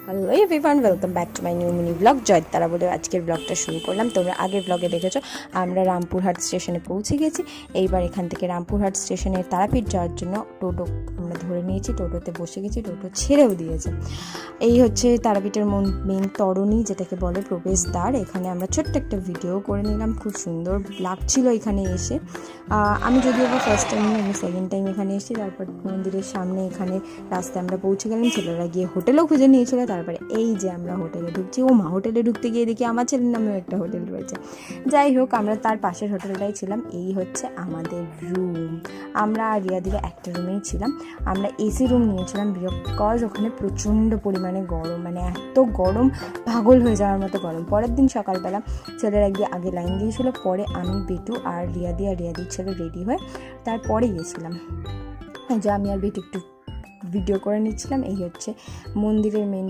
Hello everyone, welcome back to my new mini blog. জয়তারা বলে আজকের ব্লগটা শুরু করলাম। তোমরা আগের ব্লগে দেখেছো আমরা রামপুরহাট স্টেশনে পৌঁছে গেছি। এইবার এখান থেকে রামপুরহাট স্টেশনে তারাপীঠ যাওয়ার জন্য টোটো আমরা ধরে নিয়েছি, টোটোতে বসে গেছি, টোটো ছেড়েও দিয়েছে। এই হচ্ছে তারাপীঠের মেন তরণী, যেটাকে বলে প্রবেশদ্বার। এখানে আমরা ছোট্ট একটা ভিডিও করে নিলাম, খুব সুন্দর লাগছিল এখানে এসে। আমি যদিও বা ফার্স্ট টাইম, আমি সেকেন্ড টাইম এখানে এসেছি। তারপর মন্দিরের সামনে এখানে রাস্তায় আমরা পৌঁছে গেলাম। ছেলেরা গিয়ে হোটেলও খুঁজে নিয়েছিল। তারপরে এই যে আমরা হোটেলে ঢুকছি, হোটেলে ঢুকতে গিয়ে দেখি আমার ছেলের নামেও একটা হোটেল রয়েছে। যাই হোক, আমরা তার পাশের হোটেলটাই ছিলাম। এই হচ্ছে আমাদের রুম। আমরা আর রিয়াদিরা একটা রুমেই ছিলাম। আমরা এসি রুম নিয়েছিলাম বিকজ ওখানে প্রচণ্ড পরিমাণে গরম, মানে এত গরম, পাগল হয়ে যাওয়ার মতো গরম। পরের দিন সকালবেলা ছেলেরা গিয়ে আগে লাইন দিয়েছিল, পরে আমি, বেটু আর রিয়াদির ছেলে রেডি হয়ে তারপরে গিয়েছিলাম। যে আমি আর বেটু একটু ভিডিও করে নিচ্ছিলাম। এই হচ্ছে মন্দিরের মেন